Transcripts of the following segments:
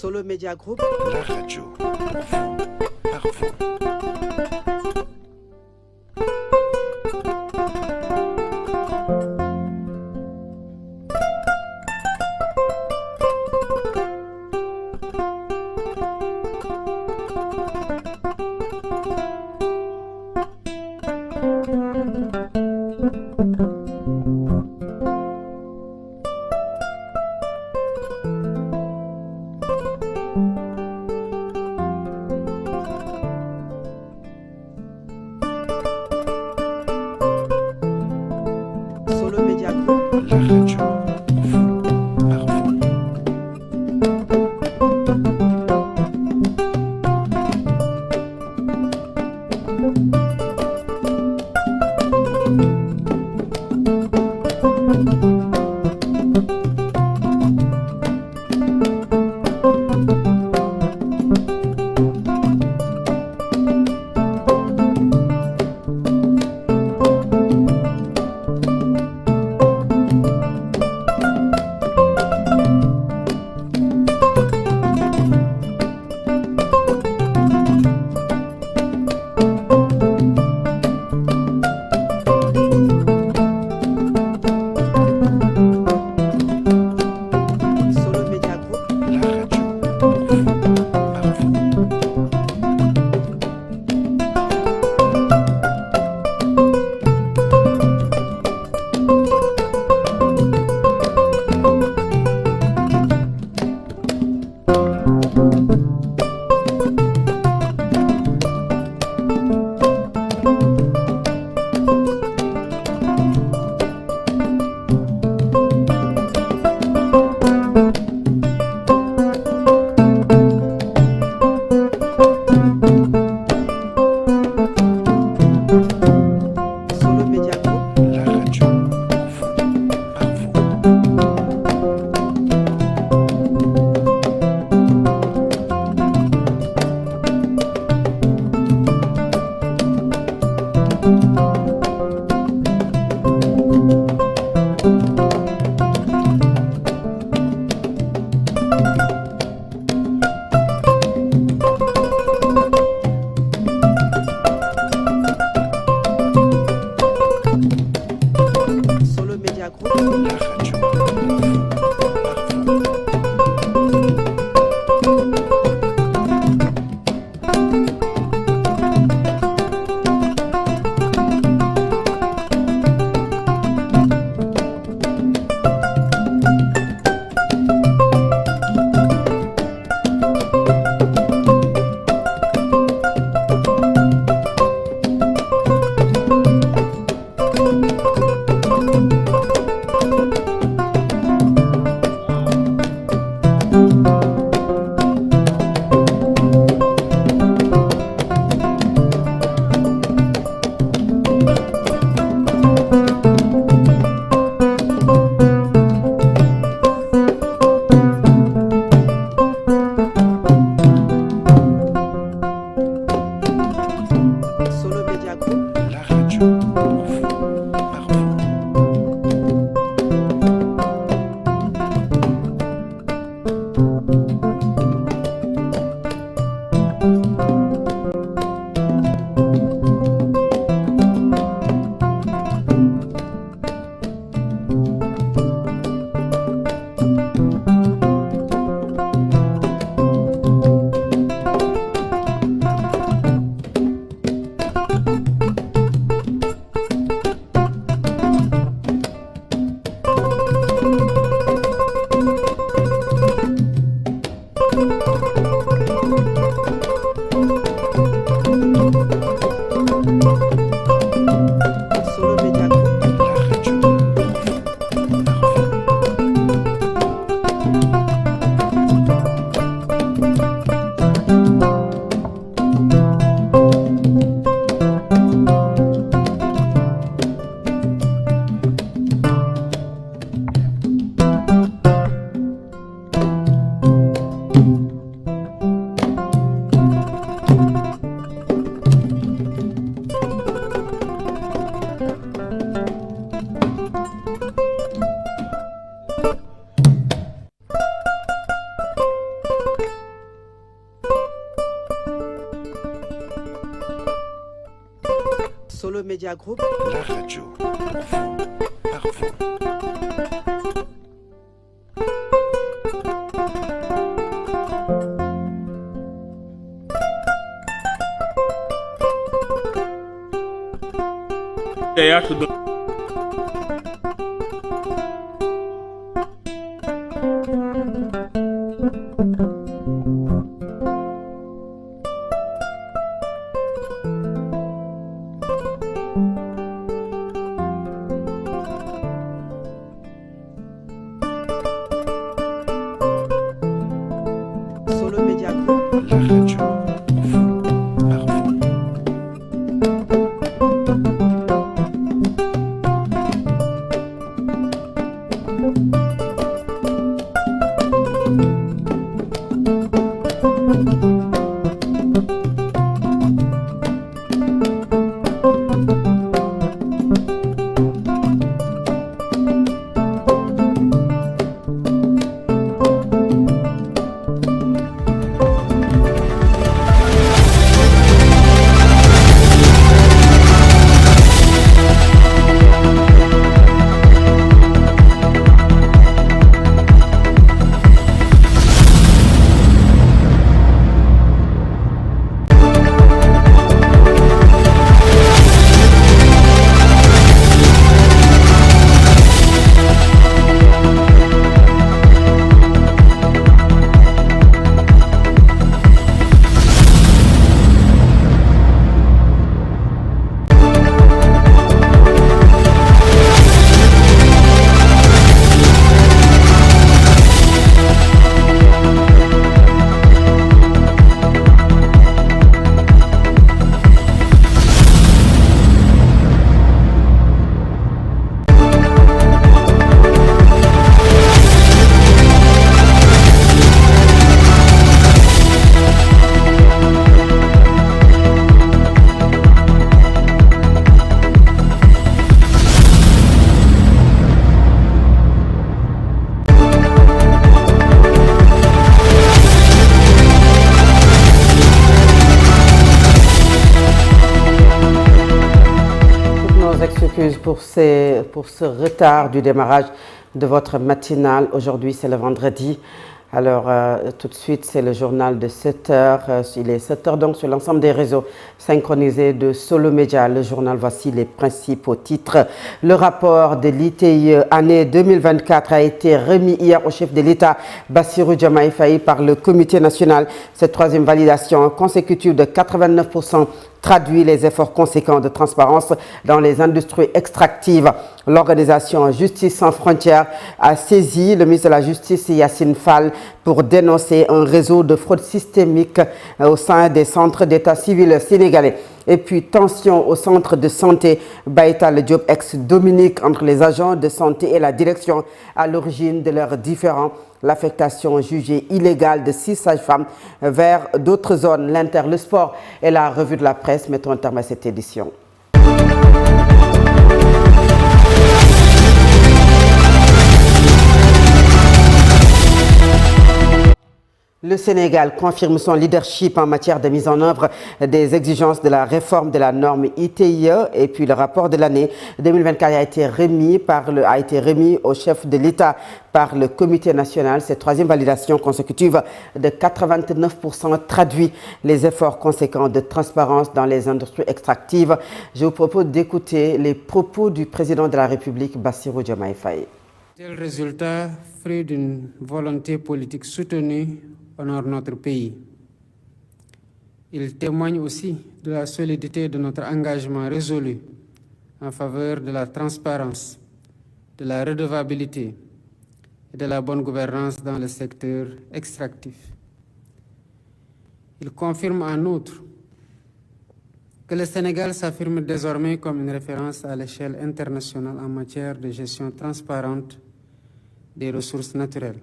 Solo Media Group. Solo Media Group. La radio pour vous, par vous. Solo Media Group. La radio pour vous, par vous. Solo Media Group. La radio pour vous, par vous. Solo Media Group. La radio pour vous, par vous. Solo Media Group. La radio pour vous, par vous. Solo Media Group. La radio pour vous, par vous. Média Group, la radio pour vous, par vous. Théâtre de... Solo Média Group, La radio pour vous, par vous. Excuse pour ce retard du démarrage de votre matinale. Aujourd'hui, c'est le vendredi. Alors, tout de suite, c'est le journal de 7 heures. Il est 7 heures donc sur l'ensemble des réseaux synchronisés de Solo Média. Le journal, voici les principaux titres. Le rapport de l'ITIE année 2024 a été remis hier au chef de l'État, Bassirou Diomaye Faye, par le Comité national. Cette troisième validation consécutive de 89% traduit les efforts conséquents de transparence dans les industries extractives. L'organisation Justice sans frontières a saisi le ministre de la Justice, Yassine Fall, pour dénoncer un réseau de fraude systémique au sein des centres d'état civil sénégalais. Et puis, tension au centre de santé Baïtal Diop ex-Dominique entre les agents de santé et la direction à l'origine de leurs différends. L'affectation jugée illégale de 6 sages-femmes vers d'autres zones. L'Inter, le sport et la revue de la presse mettront un terme à cette édition. Le Sénégal confirme son leadership en matière de mise en œuvre des exigences de la réforme de la norme ITIE. Et puis le rapport de l'année 2024 a été remis au chef de l'État par le Comité national. Cette troisième validation consécutive de 89% traduit les efforts conséquents de transparence dans les industries extractives. Je vous propose d'écouter les propos du président de la République, Bassirou Diomaye Faye. Tel résultat, fruit d'une volonté politique soutenue, honore notre pays. Il témoigne aussi de la solidité de notre engagement résolu en faveur de la transparence, de la redevabilité et de la bonne gouvernance dans le secteur extractif. Il confirme en outre que le Sénégal s'affirme désormais comme une référence à l'échelle internationale en matière de gestion transparente des ressources naturelles.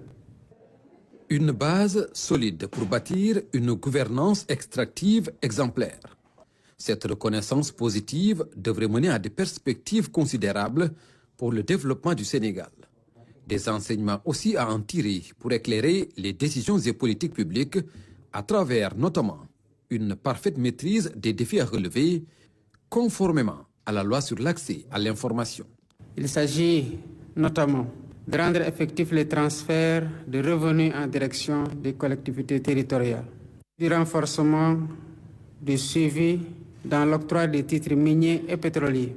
Une base solide pour bâtir une gouvernance extractive exemplaire. Cette reconnaissance positive devrait mener à des perspectives considérables pour le développement du Sénégal. Des enseignements aussi à en tirer pour éclairer les décisions et politiques publiques à travers notamment une parfaite maîtrise des défis à relever conformément à la loi sur l'accès à l'information. Il s'agit notamment de rendre effectifs les transferts de revenus en direction des collectivités territoriales, du renforcement du suivi dans l'octroi des titres miniers et pétroliers.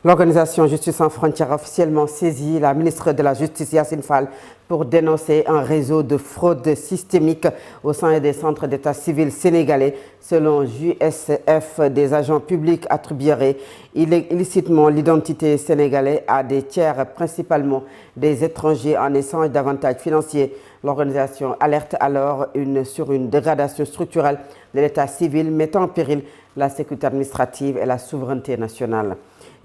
L'organisation Justice sans frontières a officiellement saisi la ministre de la Justice Yacine Fall pour dénoncer un réseau de fraude systémique au sein des centres d'état civil sénégalais. Selon JSF, des agents publics attribueraient illicitement l'identité sénégalaise à des tiers, principalement des étrangers en échange d'avantages financiers. L'organisation alerte alors sur une dégradation structurelle de l'état civil mettant en péril la sécurité administrative et la souveraineté nationale.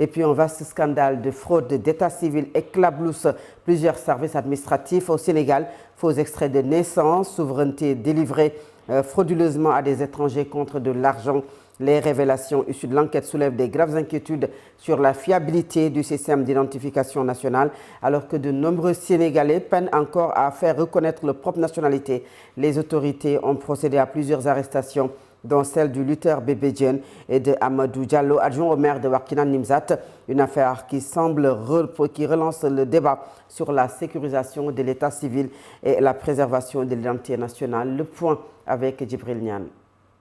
Et puis un vaste scandale de fraude d'état civil éclabousse plusieurs services administratifs au Sénégal. Faux extraits de naissance, souveraineté délivrée frauduleusement à des étrangers contre de l'argent. Les révélations issues de l'enquête soulèvent des graves inquiétudes sur la fiabilité du système d'identification nationale, alors que de nombreux Sénégalais peinent encore à faire reconnaître leur propre nationalité. Les autorités ont procédé à plusieurs arrestations, dont celle du lutteur Bébé Diène et de Amadou Diallo, adjoint au maire de Wakhinane Nimzatt, une affaire qui relance le débat sur la sécurisation de l'état civil et la préservation de l'identité nationale. Le point avec Djibril Niane.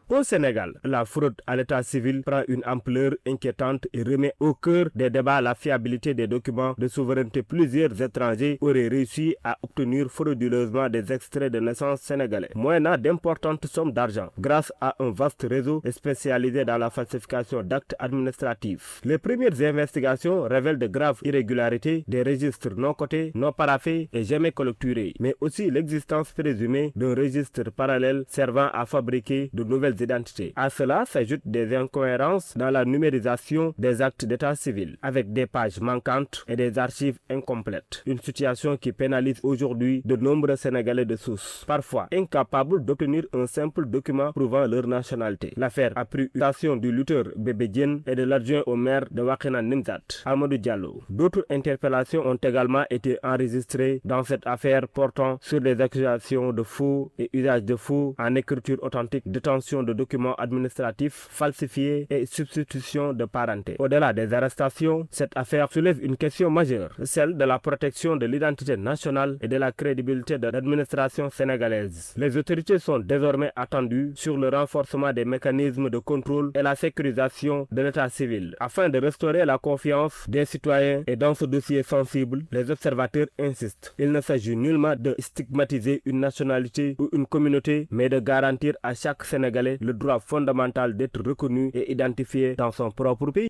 Au Sénégal, la fraude à l'état civil prend une ampleur inquiétante et remet au cœur des débats la fiabilité des documents de souveraineté. Plusieurs étrangers auraient réussi à obtenir frauduleusement des extraits de naissance sénégalais, moyennant d'importantes sommes d'argent, grâce à un vaste réseau spécialisé dans la falsification d'actes administratifs. Les premières investigations révèlent de graves irrégularités, des registres non cotés, non paraphés et jamais collecturés, mais aussi l'existence présumée d'un registre parallèle servant à fabriquer de nouvelles identités. À cela s'ajoutent des incohérences dans la numérisation des actes d'état civil, avec des pages manquantes et des archives incomplètes. Une situation qui pénalise aujourd'hui de nombreux Sénégalais de souche, parfois incapables d'obtenir un simple document prouvant leur nationalité. L'affaire a pris l'attention du lutteur Bébé Diène et de l'adjoint au maire de Wakhinane Nimzatt, Amadou Diallo. D'autres interpellations ont également été enregistrées dans cette affaire portant sur les accusations de faux et usage de faux en écriture authentique, détention de documents administratifs falsifiés et substitution de parenté. Au-delà des arrestations, cette affaire soulève une question majeure, celle de la protection de l'identité nationale et de la crédibilité de l'administration sénégalaise. Les autorités sont désormais attendues sur le renforcement des mécanismes de contrôle et la sécurisation de l'état civil. Afin de restaurer la confiance des citoyens et dans ce dossier sensible, les observateurs insistent. Il ne s'agit nullement de stigmatiser une nationalité ou une communauté, mais de garantir à chaque Sénégalais le droit fondamental d'être reconnu et identifié dans son propre pays.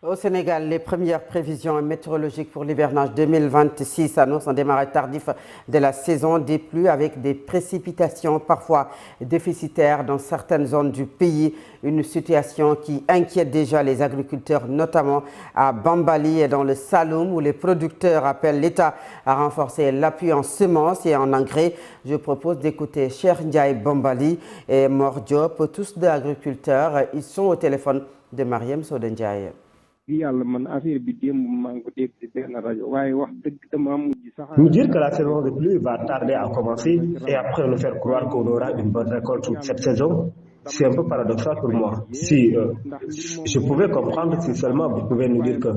Au Sénégal, les premières prévisions météorologiques pour l'hivernage 2026 annoncent un démarrage tardif de la saison des pluies avec des précipitations parfois déficitaires dans certaines zones du pays. Une situation qui inquiète déjà les agriculteurs, notamment à Bambali et dans le Saloum, où les producteurs appellent l'État à renforcer l'appui en semences et en engrais. Je propose d'écouter Cheikh Ndiaye Bambali et Mor Diop, tous deux agriculteurs. Ils sont au téléphone de Mariam Soden Ndiaye. Nous dire que la saison de pluie va tarder à commencer et après nous faire croire qu'on aura une bonne récolte cette saison, c'est un peu paradoxal pour moi. Si je pouvais comprendre si seulement vous pouvez nous dire que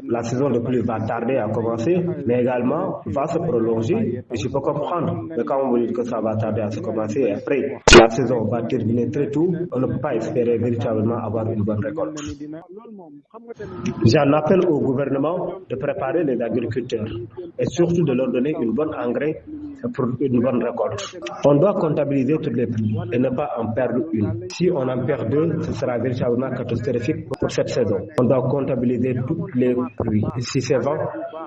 la saison de pluie va tarder à commencer, mais également va se prolonger, je peux comprendre. Mais quand vous dites que ça va tarder à se commencer et après la saison va terminer très tôt, on ne peut pas espérer véritablement avoir une bonne récolte. J'en appelle au gouvernement de préparer les agriculteurs et surtout de leur donner une bonne engrais pour une bonne récolte. On doit comptabiliser toutes les pluies et ne pas en perdre une. Si on en perd deux, ce sera véritablement catastrophique pour cette saison. On doit comptabiliser toutes les pluies. Si c'est 20,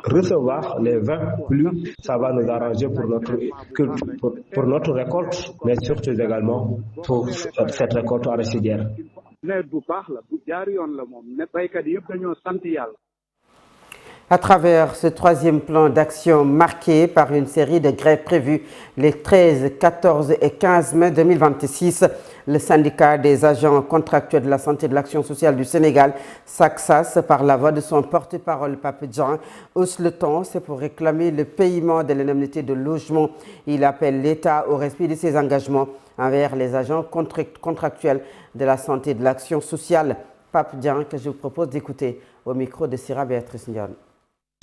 recevoir les 20 pluies, ça va nous arranger pour notre culture, pour notre récolte, mais surtout également pour cette récolte arachidière. À travers ce troisième plan d'action marqué par une série de grèves prévues les 13, 14 et 15 mai 2026, le syndicat des agents contractuels de la santé et de l'action sociale du Sénégal, SACSAS, par la voix de son porte-parole Pape Dieng, hausse le ton. C'est pour réclamer le paiement de l'indemnité de logement. Il appelle l'État au respect de ses engagements envers les agents contractuels de la santé et de l'action sociale. Pape Dieng, que je vous propose d'écouter au micro de Sira Béatrice Ndione.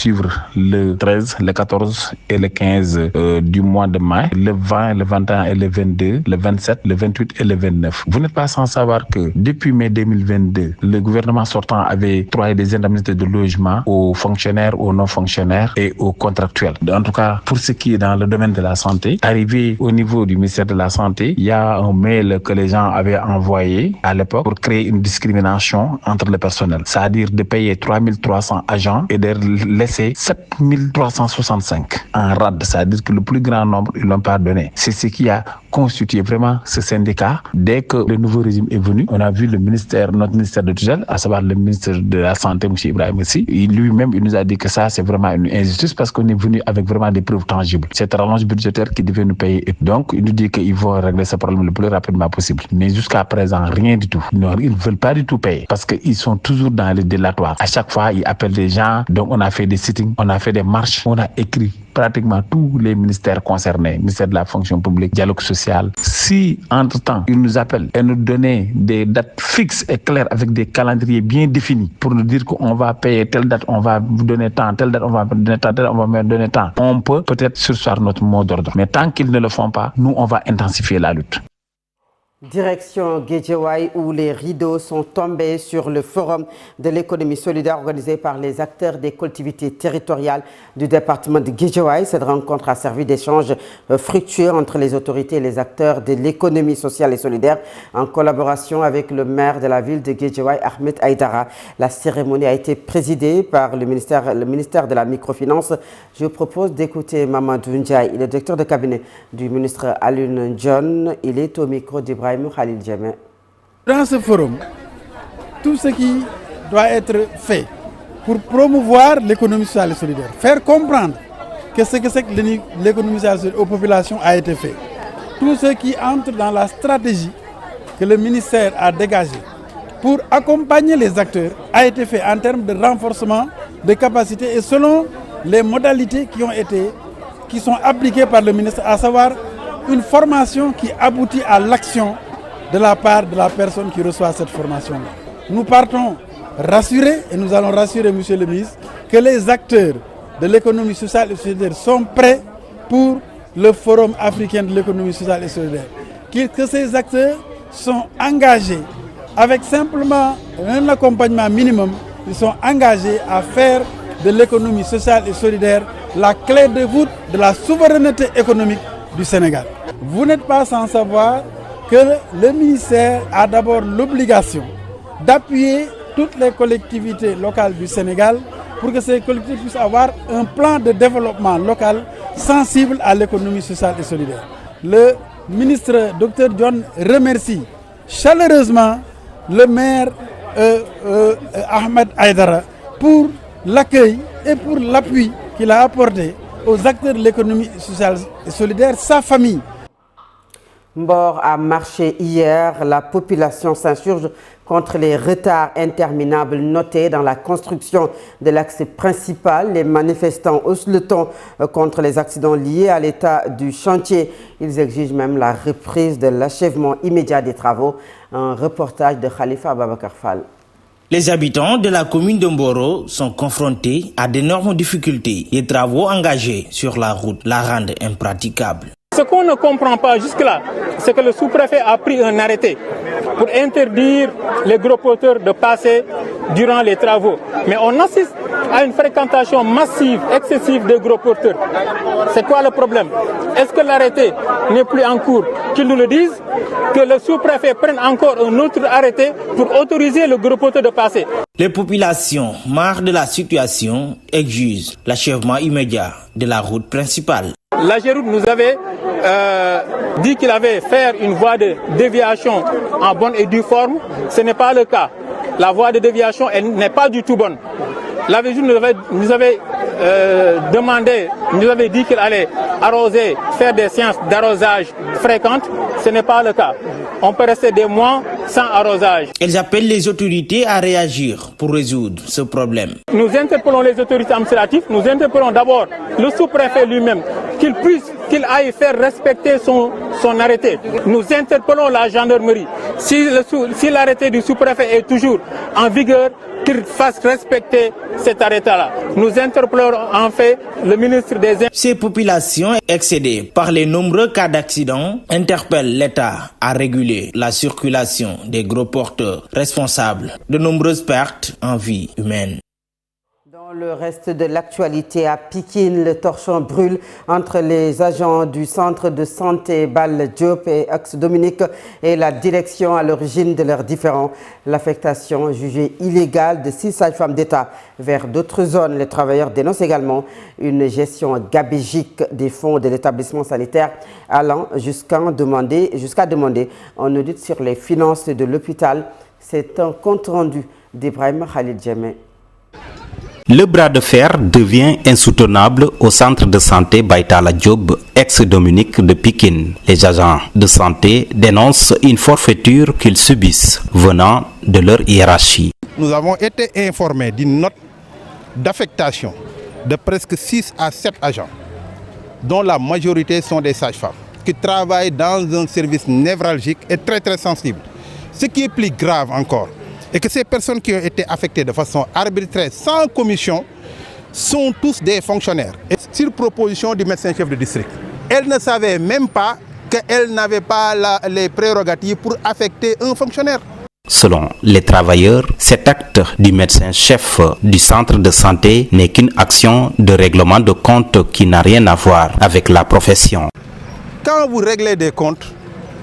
Suivre le 13, le 14 et le 15 du mois de mai, le 20, le 21 et le 22, le 27, le 28 et le 29. Vous n'êtes pas sans savoir que depuis mai 2022, le gouvernement sortant avait octroyé des indemnités de logement aux fonctionnaires, aux non-fonctionnaires et aux contractuels. En tout cas, pour ce qui est dans le domaine de la santé, arrivé au niveau du ministère de la Santé, il y a un mail que les gens avaient envoyé à l'époque pour créer une discrimination entre le personnel. C'est-à-dire de payer 3300 agents et de laisser 7365 en rade, c'est-à-dire que le plus grand nombre, ils ne l'ont pas donné. C'est ce qui a constitué vraiment ce syndicat. Dès que le nouveau régime est venu, on a vu le ministère, notre ministère de tutelle, à savoir le ministre de la Santé, M. Ibrahim Sy, lui-même, il nous a dit que ça, c'est vraiment une injustice parce qu'on est venu avec vraiment des preuves tangibles. Cette rallonge budgétaire qui devait nous payer. Donc, il nous dit qu'il vont régler ce problème le plus rapidement possible. Mais jusqu'à présent, rien du tout. Non, ils ne veulent pas du tout payer parce qu'ils sont toujours dans les délatoires. À chaque fois, ils appellent des gens. Donc, on a fait des sittings, on a fait des marches, on a écrit pratiquement tous les ministères concernés, ministère de la fonction publique, dialogue social. Si, entre-temps, ils nous appellent et nous donnent des dates fixes et claires avec des calendriers bien définis pour nous dire qu'on va payer telle date, on va vous donner tant, telle date, on va vous donner tant, telle date, on va vous donner tant, on peut peut-être surseoir notre mot d'ordre. Mais tant qu'ils ne le font pas, nous, on va intensifier la lutte. Direction Guédiawaye où les rideaux sont tombés sur le forum de l'économie solidaire organisé par les acteurs des collectivités territoriales du département de Guédiawaye. Cette rencontre a servi d'échange fructueux entre les autorités et les acteurs de l'économie sociale et solidaire en collaboration avec le maire de la ville de Guédiawaye, Ahmed Aïdara. La cérémonie a été présidée par le ministère de la microfinance. Je vous propose d'écouter Mamadou Ndiaye, il est directeur de cabinet du ministre Alioune John. Il est au micro d'Ibrahim. Dans ce forum, tout ce qui doit être fait pour promouvoir l'économie sociale et solidaire, faire comprendre que ce que c'est que l'économie sociale et solidaire aux populations a été fait. Tout ce qui entre dans la stratégie que le ministère a dégagée pour accompagner les acteurs a été fait en termes de renforcement de capacités et selon les modalités qui sont appliquées par le ministre, à savoir une formation qui aboutit à l'action de la part de la personne qui reçoit cette formation-là. Nous partons rassurés et nous allons rassurer M. le ministre que les acteurs de l'économie sociale et solidaire sont prêts pour le Forum africain de l'économie sociale et solidaire. Que ces acteurs sont engagés avec simplement un accompagnement minimum, ils sont engagés à faire de l'économie sociale et solidaire la clé de voûte de la souveraineté économique du Sénégal. Vous n'êtes pas sans savoir que le ministère a d'abord l'obligation d'appuyer toutes les collectivités locales du Sénégal pour que ces collectivités puissent avoir un plan de développement local sensible à l'économie sociale et solidaire. Le ministre Dr John remercie chaleureusement le maire Ahmed Aïdara pour l'accueil et pour l'appui qu'il a apporté aux acteurs de l'économie sociale et solidaire, sa famille. Mbor a marché hier. La population s'insurge contre les retards interminables notés dans la construction de l'axe principal. Les manifestants haussent le ton contre les accidents liés à l'état du chantier. Ils exigent même la reprise de l'achèvement immédiat des travaux. Un reportage de Khalifa Ababakar Fall. Les habitants de la commune de Mboro sont confrontés à d'énormes difficultés. Les travaux engagés sur la route la rendent impraticable. Ce qu'on ne comprend pas jusque-là, c'est que le sous-préfet a pris un arrêté pour interdire les gros porteurs de passer durant les travaux. Mais on assiste à une fréquentation massive, excessive des gros porteurs. C'est quoi le problème? Est-ce que l'arrêté n'est plus en cours? Qu'ils nous le disent, que le sous-préfet prenne encore un autre arrêté pour autoriser le gros porteur de passer. Les populations, marre de la situation, exigent l'achèvement immédiat de la route principale. La Géroute nous avait dit qu'il avait fait une voie de déviation en bonne et due forme. Ce n'est pas le cas. La voie de déviation n'est pas du tout bonne. L'avait nous avait demandé, nous avait dit qu'il allait arroser, faire des séances d'arrosage fréquentes. Ce n'est pas le cas. On peut rester des mois sans arrosage. Elles appellent les autorités à réagir pour résoudre ce problème. Nous interpellons les autorités administratives, nous interpellons d'abord le sous-préfet lui-même, qu'il aille faire respecter son arrêté. Nous interpellons la gendarmerie. Si l'arrêté du sous-préfet est toujours en vigueur, qu'il fasse respecter cet arrêté-là. Nous interpellons en fait le ministre des Impôts. Ces populations excédées par les nombreux cas d'accidents interpellent l'État à réguler la circulation des gros porteurs responsables de nombreuses pertes en vie humaine. Dans le reste de l'actualité, à Pikine, le torchon brûle entre les agents du centre de santé Bal Diop et Axe-Dominique et la direction à l'origine de leurs différends. L'affectation jugée illégale de 6 sages-femmes d'État vers d'autres zones. Les travailleurs dénoncent également une gestion gabégique des fonds de l'établissement sanitaire allant jusqu'à demander un audit sur les finances de l'hôpital. C'est un compte-rendu d'Ibrahim Khalid Djemé. Le bras de fer devient insoutenable au centre de santé Baïtala Diop, ex-Dominique de Pikine. Les agents de santé dénoncent une forfaiture qu'ils subissent venant de leur hiérarchie. Nous avons été informés d'une note d'affectation de presque 6 à 7 agents, dont la majorité sont des sages-femmes, qui travaillent dans un service névralgique et très sensible. Ce qui est plus grave encore, et que ces personnes qui ont été affectées de façon arbitraire, sans commission, sont tous des fonctionnaires. Et sur proposition du médecin-chef de district. Elles ne savaient même pas qu'elles n'avaient pas les prérogatives pour affecter un fonctionnaire. Selon les travailleurs, cet acte du médecin-chef du centre de santé n'est qu'une action de règlement de compte qui n'a rien à voir avec la profession. Quand vous réglez des comptes,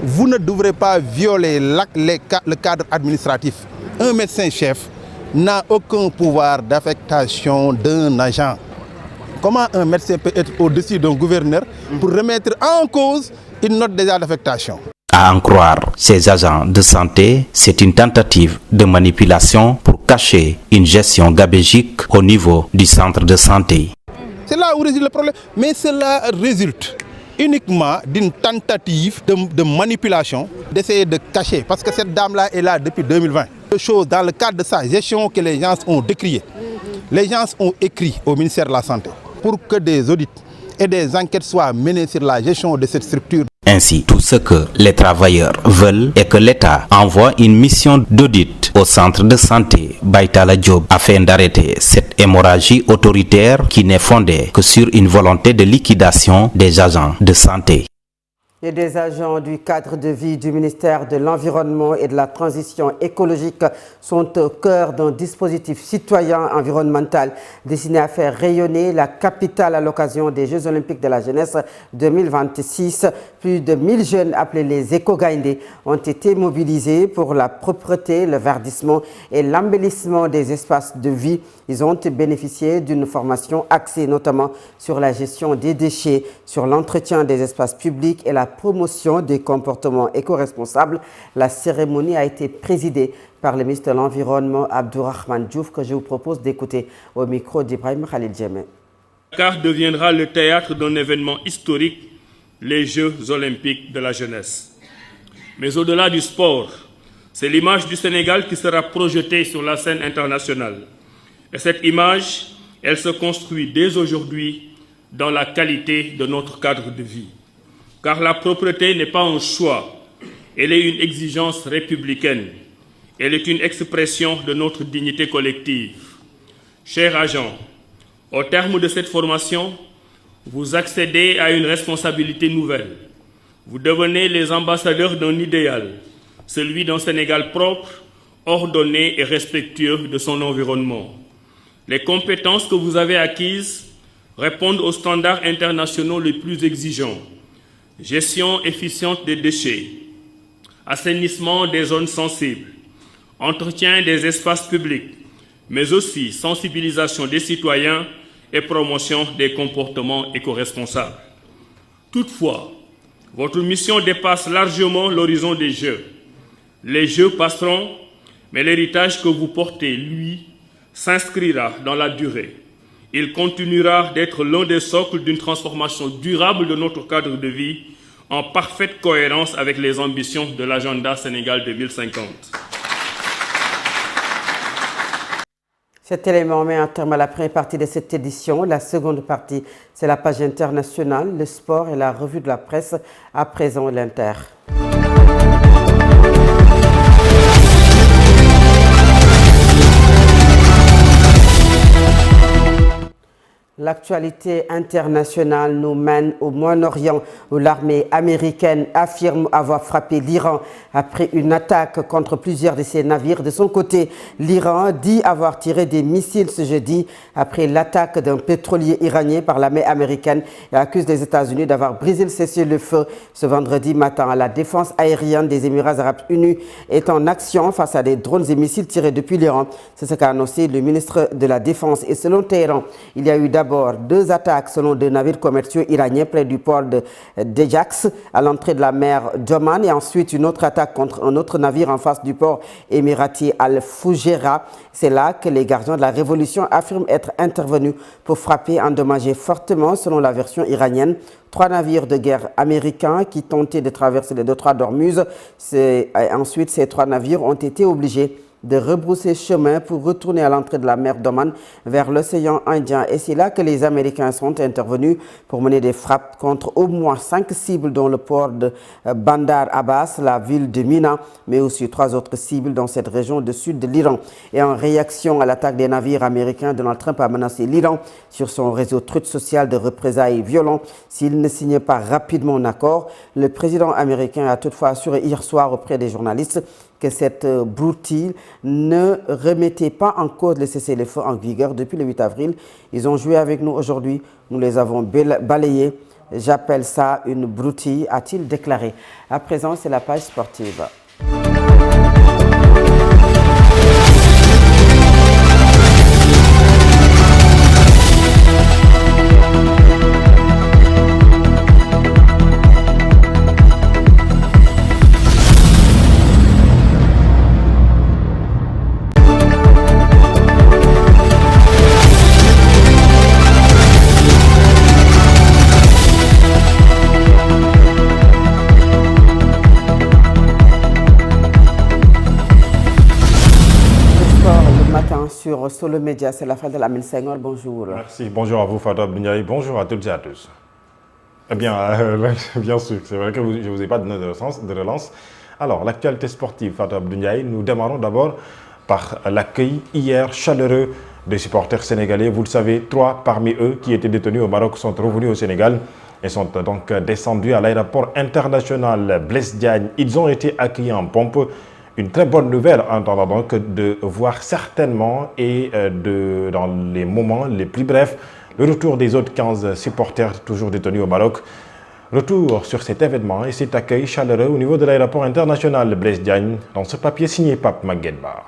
vous ne devrez pas violer le cadre administratif. Un médecin-chef n'a aucun pouvoir d'affectation d'un agent. Comment un médecin peut être au-dessus d'un gouverneur pour remettre en cause une note déjà d'affectation? À en croire ces agents de santé, c'est une tentative de manipulation pour cacher une gestion gabégique au niveau du centre de santé. C'est là où réside le problème, mais cela résulte uniquement d'une tentative de manipulation, d'essayer de cacher, parce que cette dame-là est là depuis 2020. Chose dans le cadre de sa gestion que les gens ont décrié. Les gens ont écrit au ministère de la Santé pour que des audits et des enquêtes soient menées sur la gestion de cette structure. Ainsi, tout ce que les travailleurs veulent est que l'État envoie une mission d'audit au centre de santé Baïtala Diop afin d'arrêter cette hémorragie autoritaire qui n'est fondée que sur une volonté de liquidation des agents de santé. Et des agents du cadre de vie du ministère de l'Environnement et de la Transition écologique sont au cœur d'un dispositif citoyen environnemental destiné à faire rayonner la capitale à l'occasion des Jeux Olympiques de la Jeunesse 2026. Plus de 1000 jeunes appelés les éco-gaindés ont été mobilisés pour la propreté, le verdissement et l'embellissement des espaces de vie. Ils ont bénéficié d'une formation axée notamment sur la gestion des déchets, sur l'entretien des espaces publics et la promotion des comportements éco-responsables. La cérémonie a été présidée par le ministre de l'Environnement, Abdourahmane Diouf, que je vous propose d'écouter au micro d'Ibrahim Khalid Djemé. Dakar deviendra le théâtre d'un événement historique, les Jeux Olympiques de la jeunesse. Mais au-delà du sport, c'est l'image du Sénégal qui sera projetée sur la scène internationale. Et cette image, elle se construit dès aujourd'hui dans la qualité de notre cadre de vie. Car la propreté n'est pas un choix, elle est une exigence républicaine. Elle est une expression de notre dignité collective. Chers agents, au terme de cette formation, vous accédez à une responsabilité nouvelle. Vous devenez les ambassadeurs d'un idéal, celui d'un Sénégal propre, ordonné et respectueux de son environnement. Les compétences que vous avez acquises répondent aux standards internationaux les plus exigeants. Gestion efficiente des déchets, assainissement des zones sensibles, entretien des espaces publics, mais aussi sensibilisation des citoyens et promotion des comportements éco-responsables. Toutefois, votre mission dépasse largement l'horizon des Jeux. Les Jeux passeront, mais l'héritage que vous portez, lui, s'inscrira dans la durée. Il continuera d'être l'un des socles d'une transformation durable de notre cadre de vie en parfaite cohérence avec les ambitions de l'agenda Sénégal 2050. Cet élément met un terme à la première partie de cette édition. La seconde partie, c'est la page internationale, le sport et la revue de la presse. À présent, l'Inter. L'actualité internationale nous mène au Moyen-Orient où l'armée américaine affirme avoir frappé l'Iran après une attaque contre plusieurs de ses navires. De son côté, l'Iran dit avoir tiré des missiles ce jeudi après l'attaque d'un pétrolier iranien par l'armée américaine et accuse les États-Unis d'avoir brisé le cessez-le-feu ce vendredi matin. La défense aérienne des Émirats arabes unis est en action face à des drones et missiles tirés depuis l'Iran. C'est ce qu'a annoncé le ministre de la Défense. Et selon Téhéran, il y a eu d'abord 2 attaques selon 2 navires commerciaux iraniens près du port d'Ajax à l'entrée de la mer d'Oman et ensuite une autre attaque contre un autre navire en face du port émirati Al-Fujera. C'est là que les gardiens de la révolution affirment être intervenus pour frapper et endommager fortement, selon la version iranienne, 3 navires de guerre américains qui tentaient de traverser le détroit d'Ormuz. Ensuite, ces 3 navires ont été obligés de rebrousser chemin pour retourner à l'entrée de la mer d'Oman vers l'océan Indien. Et c'est là que les Américains sont intervenus pour mener des frappes contre au moins 5 cibles dont le port de Bandar Abbas, la ville de Mina, mais aussi 3 autres cibles dans cette région du sud de l'Iran. Et en réaction à l'attaque des navires américains, Donald Trump a menacé l'Iran sur son réseau Truth Social de représailles violentes s'il ne signait pas rapidement un accord. Le président américain a toutefois assuré hier soir auprès des journalistes que cette broutille ne remettait pas en cause le cessez-le-feu en vigueur depuis le 8 avril. Ils ont joué avec nous aujourd'hui, nous les avons balayés. J'appelle ça une broutille, a-t-il déclaré. À présent, c'est la page sportive. Sur Solo Média, c'est la fin de la Lamine Senghor. Bonjour. Merci. Bonjour à vous, Fatou Abdoulaye. Bonjour à toutes et à tous. Eh bien, bien sûr, c'est vrai que je ne vous ai pas donné de relance. Alors, l'actualité sportive, Fatou Abdoulaye, nous démarrons d'abord par l'accueil hier chaleureux des supporters sénégalais. Vous le savez, 3 parmi eux qui étaient détenus au Maroc sont revenus au Sénégal et sont donc descendus à l'aéroport international Blaise Diagne. Ils ont été accueillis en pompe. Une très bonne nouvelle en attendant donc de voir certainement et dans les moments les plus brefs le retour des autres 15 supporters toujours détenus au Maroc. Retour sur cet événement et cet accueil chaleureux au niveau de l'aéroport international Blaise Diagne dans ce papier signé Pape Maguette Ba.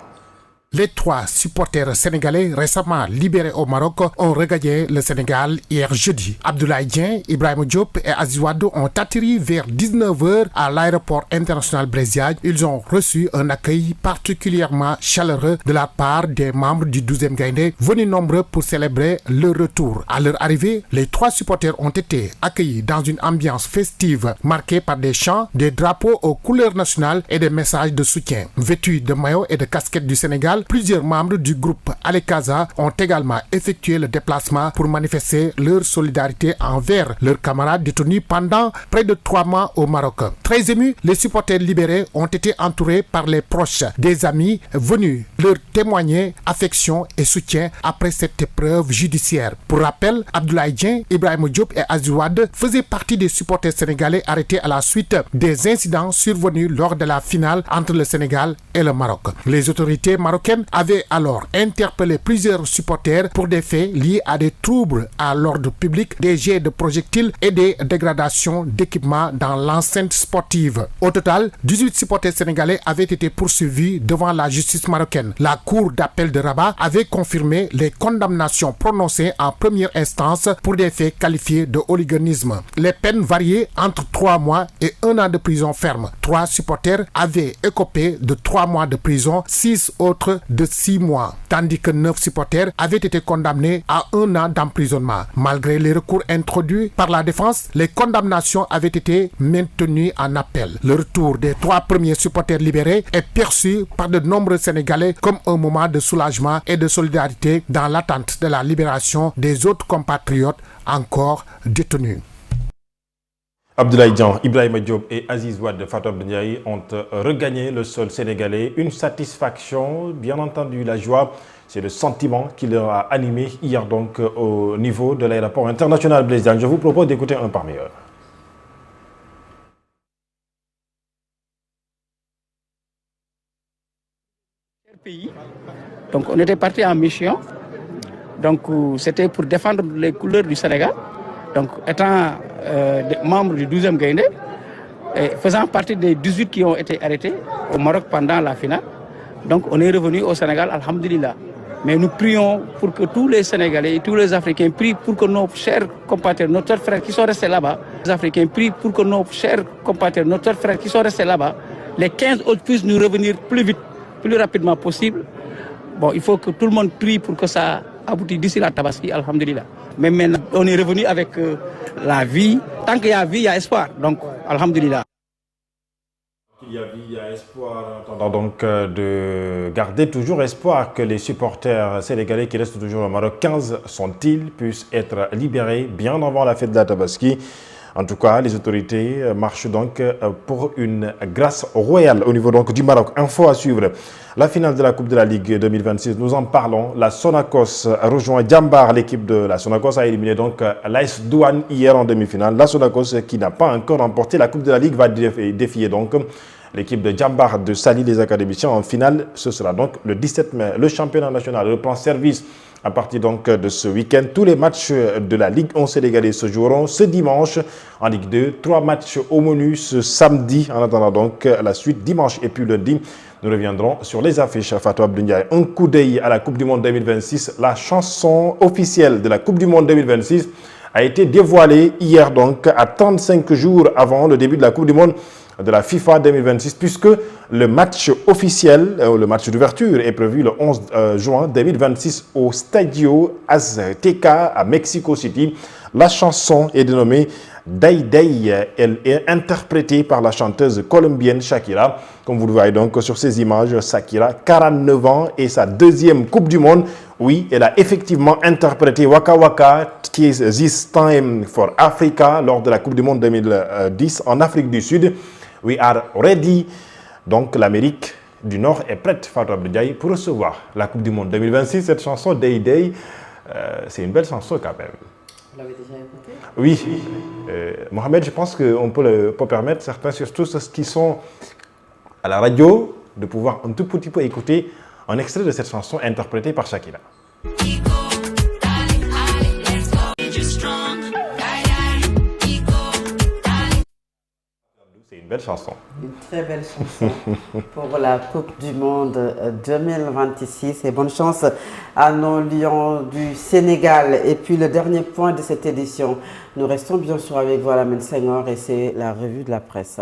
Les 3 supporters sénégalais récemment libérés au Maroc ont regagné le Sénégal hier jeudi. Abdoulaye Dieng, Ibrahima Diop et Aziz Wade ont atterri vers 19h à l'aéroport international Blaise Diagne. Ils ont reçu un accueil particulièrement chaleureux de la part des membres du 12e Gaïndé, venus nombreux pour célébrer leur retour. À leur arrivée, les 3 supporters ont été accueillis dans une ambiance festive marquée par des chants, des drapeaux aux couleurs nationales et des messages de soutien. Vêtus de maillots et de casquettes du Sénégal, plusieurs membres du groupe Alekaza ont également effectué le déplacement pour manifester leur solidarité envers leurs camarades détenus pendant près de 3 mois au Maroc. Très émus, les supporters libérés ont été entourés par les proches des amis venus leur témoigner affection et soutien après cette épreuve judiciaire. Pour rappel, Abdoulaye Dieng, Ibrahima Diop et Aziz Wade faisaient partie des supporters sénégalais arrêtés à la suite des incidents survenus lors de la finale entre le Sénégal et le Maroc. Les autorités marocaines avait alors interpellé plusieurs supporters pour des faits liés à des troubles à l'ordre public, des jets de projectiles et des dégradations d'équipements dans l'enceinte sportive. Au total, 18 supporters sénégalais avaient été poursuivis devant la justice marocaine. La cour d'appel de Rabat avait confirmé les condamnations prononcées en première instance pour des faits qualifiés de hooliganisme. Les peines variaient entre 3 mois et 1 an de prison ferme. 3 supporters avaient écopé de 3 mois de prison, 6 autres de 6 mois, tandis que 9 supporters avaient été condamnés à 1 an d'emprisonnement. Malgré les recours introduits par la défense, les condamnations avaient été maintenues en appel. Le retour des 3 premiers supporters libérés est perçu par de nombreux Sénégalais comme un moment de soulagement et de solidarité dans l'attente de la libération des autres compatriotes encore détenus. Abdoulaye Dian, Ibrahima Diop et Aziz Wade de Fatou Abdou Ndiaye ont regagné le sol sénégalais. Une satisfaction, bien entendu la joie, c'est le sentiment qui leur a animé hier donc au niveau de l'aéroport international Blaise Diagne. Je vous propose d'écouter un parmi eux. Donc on était parti en mission, donc c'était pour défendre les couleurs du Sénégal. Donc étant membre du 12e Gaïndé, et faisant partie des 18 qui ont été arrêtés au Maroc pendant la finale, donc on est revenu au Sénégal, alhamdulillah. Mais nous prions pour que tous les Sénégalais et tous les Africains prient pour que nos chers compatriotes, nos chers frères qui sont restés là-bas, les Africains prient pour que nos chers compatriotes, nos chers frères qui sont restés là-bas, les 15 autres puissent nous revenir plus vite, plus rapidement possible. Bon, il faut que tout le monde prie pour que ça aboutisse d'ici la Tabaski, alhamdulillah. Mais maintenant, on est revenu avec la vie. Tant qu'il y a vie, il y a espoir. Donc, alhamdulillah. Il y a vie, il y a espoir. En attendant donc de garder toujours espoir que les supporters sénégalais qui restent toujours au Maroc, 15 sont-ils, puissent être libérés bien avant la fête de la Tabaski. En tout cas, les autorités marchent donc pour une grâce royale au niveau donc du Maroc. Info à suivre. La finale de la Coupe de la Ligue 2026, nous en parlons. La Sonacos rejoint Djambar. L'équipe de la Sonacos a éliminé donc l'AS Douane hier en demi-finale. La Sonacos qui n'a pas encore remporté la Coupe de la Ligue va défier donc l'équipe de Djambar de Sali, les académiciens en finale. Ce sera donc le 17 mai. Le championnat national reprend service à partir donc de ce week-end. Tous les matchs de la Ligue 1 sénégalaise se joueront ce dimanche en Ligue 2. 3 matchs au menu ce samedi. En attendant donc la suite dimanche et puis lundi, nous reviendrons sur les affiches. Fatou Abdou Ndiaye. Un coup d'œil à la Coupe du Monde 2026. La chanson officielle de la Coupe du Monde 2026 a été dévoilée hier donc à 35 jours avant le début de la Coupe du Monde de la FIFA 2026, puisque le match officiel, le match d'ouverture est prévu le 11 juin 2026 au Stadio Azteca à Mexico City. La chanson est dénommée Day Day. Elle est interprétée par la chanteuse colombienne Shakira. Comme vous le voyez donc sur ces images, Shakira, 49 ans et sa 2e Coupe du Monde. Oui, elle a effectivement interprété Waka Waka, This Time for Africa, lors de la Coupe du Monde 2010 en Afrique du Sud. We are ready. Donc l'Amérique du Nord est prête, Fatou Abdou Ndiaye, pour recevoir la Coupe du Monde 2026. Cette chanson Day Day, c'est une belle chanson quand même. Vous l'avez déjà écouté? Oui. Mohamed, je pense qu'on peut permettre certains, surtout ceux qui sont à la radio, de pouvoir un tout petit peu écouter un extrait de cette chanson interprétée par Shakira. C'est une belle chanson. Une très belle chanson pour la Coupe du Monde 2026. Et bonne chance à nos Lions du Sénégal. Et puis le dernier point de cette édition, nous restons bien sûr avec vous à la Senghor et c'est la revue de la presse.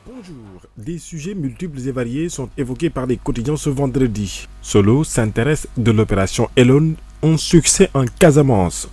Bonjour. Des sujets multiples et variés sont évoqués par les quotidiens ce vendredi. Solo s'intéresse de l'opération Elon, un succès en Casamance.